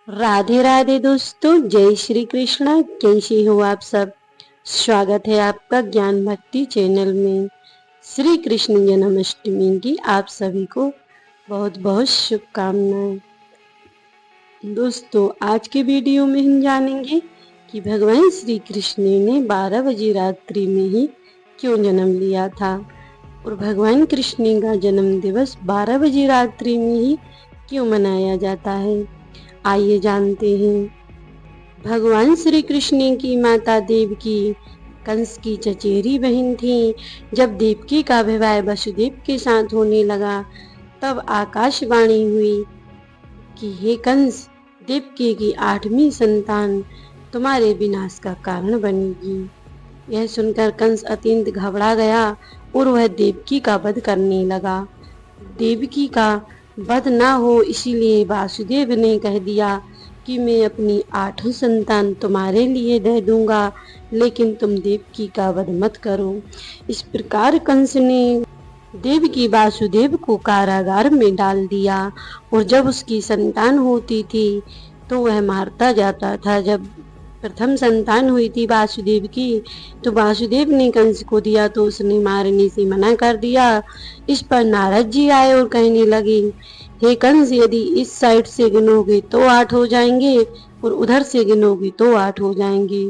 राधे राधे दोस्तों, जय श्री कृष्णा। कैसे हो आप सब? स्वागत है आपका ज्ञान भक्ति चैनल में। श्री कृष्ण जन्माष्टमी की आप सभी को बहुत बहुत शुभकामनाएं। दोस्तों, आज के वीडियो में हम जानेंगे कि भगवान श्री कृष्ण ने 12 बजे रात्रि में ही क्यों जन्म लिया था और भगवान कृष्ण का जन्म दिवस 12 बजे रात्रि में ही क्यों मनाया जाता है। आइए जानते हैं। भगवान श्री कृष्ण की माता देवकी कंस की चचेरी बहन थी। जब देवकी का विवाह वसुदेव के साथ होने लगा तब आकाशवाणी हुई कि हे कंस, देवकी की 8वीं संतान तुम्हारे विनाश का कारण बनेगी। यह सुनकर कंस अत्यंत घबरा गया और वह देवकी का वध करने लगा। देवकी का वध न हो इसीलिए वासुदेव ने कह दिया कि मैं अपनी 8वीं संतान तुम्हारे लिए दे दूंगा, लेकिन तुम देवकी का वध मत करो। इस प्रकार कंस ने देवकी वासुदेव को कारागार में डाल दिया और जब उसकी संतान होती थी तो वह मारता जाता था। जब प्रथम संतान हुई थी वासुदेव की तो वासुदेव ने कंस को दिया तो उसने मारने से मना कर दिया। इस पर नारद जी आए और कहने लगे, हे कंस, यदि इस साइड से गिनोगे तो 8 हो जाएंगे और उधर से गिनोगे तो 8 हो जाएंगे,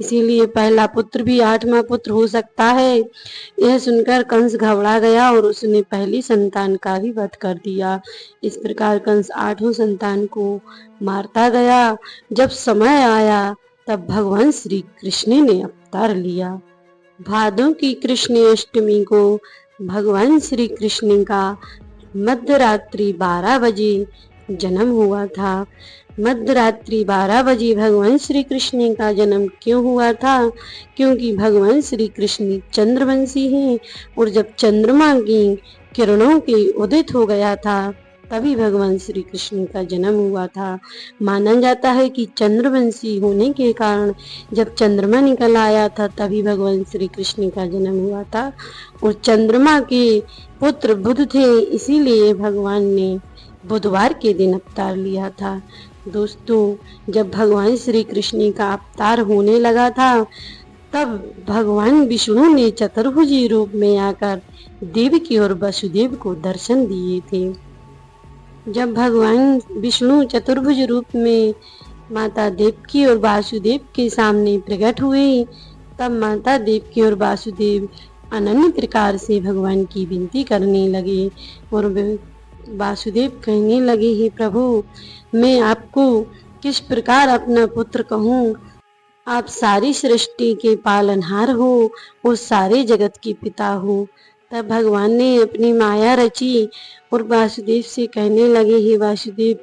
इसीलिए पहला पुत्र भी 8वां पुत्र हो सकता है। यह सुनकर कंस घबरा गया और उसने पहली संतान का भी वध कर दिया। इस प्रकार कंस 8वीं संतान को मारता गया। जब समय आया तब भगवान श्री कृष्ण ने अवतार लिया। भादों की कृष्ण अष्टमी को भगवान श्री कृष्ण का मध्यरात्रि 12 बजे जन्म हुआ था। मध्यरात्रि 12 बजे भगवान श्री कृष्ण का जन्म क्यों हुआ था? क्योंकि भगवान श्री कृष्ण चंद्रवंशी हैं और जब चंद्रमा की किरणों के उदित हो गया था तभी भगवान श्री कृष्ण का जन्म हुआ था। माना जाता है कि चंद्रवंशी होने के कारण जब चंद्रमा निकल आया था तभी भगवान श्री कृष्ण का जन्म हुआ था और चंद्रमा के पुत्र बुध थे, इसीलिए भगवान ने बुधवार के दिन अवतार लिया था। दोस्तों, जब भगवान श्री कृष्ण का अवतार होने लगा था तब भगवान विष्णु ने चतुर्भुजी रूप में आकर देवकी और वसुदेव को दर्शन दिए थे। जब भगवान विष्णु चतुर्भुज रूप में माता देवकी और वासुदेव के सामने प्रकट हुए तब माता देवकी और वासुदेव अनन्य प्रकार से भगवान की विनती करने लगे और वासुदेव कहने लगे, हे प्रभु, मैं आपको किस प्रकार अपना पुत्र कहूँ? आप सारी सृष्टि के पालनहार हो और सारे जगत के पिता हो। तब भगवान ने अपनी माया रची और वासुदेव से कहने लगे, हे वासुदेव,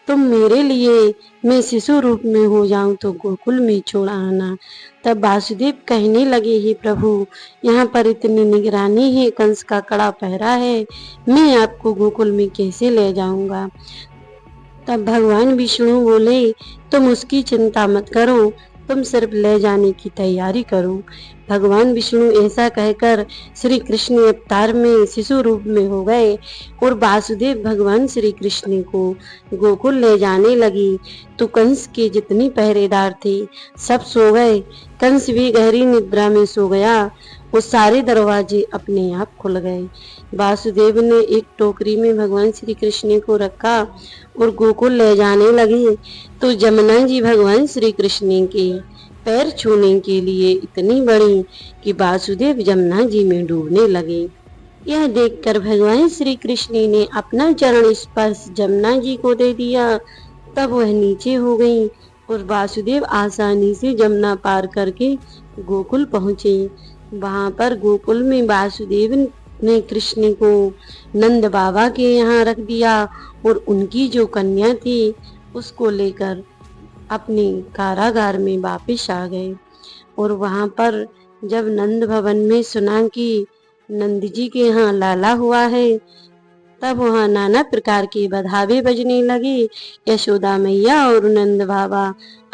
तुम मेरे लिए मैं शिशु रूप में हो जाऊं तो गोकुल में छोड़ आना। तब वासुदेव कहने लगे, हे प्रभु, यहाँ पर इतनी निगरानी है, कंस का कड़ा पहरा है, मैं आपको गोकुल में कैसे ले जाऊंगा? तब भगवान विष्णु बोले, तुम उसकी चिंता मत करो, तुम सिर्फ ले जाने की तैयारी करो। भगवान विष्णु ऐसा कहकर श्री कृष्ण अवतार में शिशु रूप में हो गए और वासुदेव भगवान श्री कृष्ण को गोकुल ले जाने लगी तो कंस के जितने पहरेदार थे सब सो गए। कंस भी गहरी निद्रा में सो गया और सारे दरवाजे अपने आप खुल गए। वासुदेव ने एक टोकरी में भगवान श्री कृष्ण को रखा और गोकुल ले जाने लगे तो जमुना जी भगवान श्री कृष्ण के पैर छूने के लिए इतनी बड़ी कि वासुदेव जमुना जी में डूबने लगे। यह देखकर भगवान श्री कृष्ण ने अपना चरण स्पर्श जमुना जी को दे दिया। तब वह नीचे हो गई और वासुदेव आसानी से जमुना पार करके गोकुल पहुँचे। वहाँ पर गोकुल में वासुदेव ने कृष्ण को नंद बाबा के यहाँ रख दिया और उनकी जो कन्या थी उसको लेकर अपने कारागार में वापस आ गए। और वहाँ पर जब नंद भवन में सुना कि नंद जी के यहाँ लाला हुआ है तब वहाँ नाना प्रकार के बधावे बजने लगे। यशोदा मैया और नंद बाबा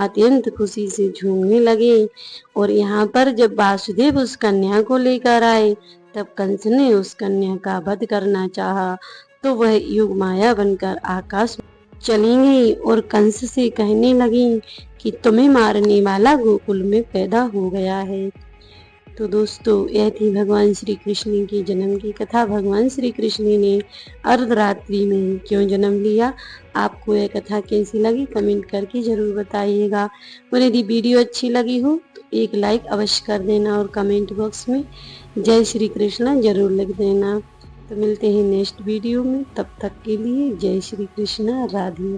अत्यंत खुशी से झूमने लगे। और यहाँ पर जब वासुदेव उस कन्या को लेकर आए तब कंस ने उस कन्या का वध करना चाहा तो वह युग माया बनकर आकाश चली गई और कंस से कहने लगी कि तुम्हें मारने वाला गोकुल में पैदा हो गया है। तो दोस्तों, यह थी भगवान श्री कृष्ण की जन्म की कथा। भगवान श्री कृष्ण ने अर्धरात्रि में क्यों जन्म लिया? आपको यह कथा कैसी लगी कमेंट करके ज़रूर बताइएगा। और यदि वीडियो अच्छी लगी हो तो एक लाइक अवश्य कर देना और कमेंट बॉक्स में जय श्री कृष्ण जरूर लिख देना। तो मिलते हैं नेक्स्ट वीडियो में, तब तक के लिए जय श्री कृष्ण, राधे।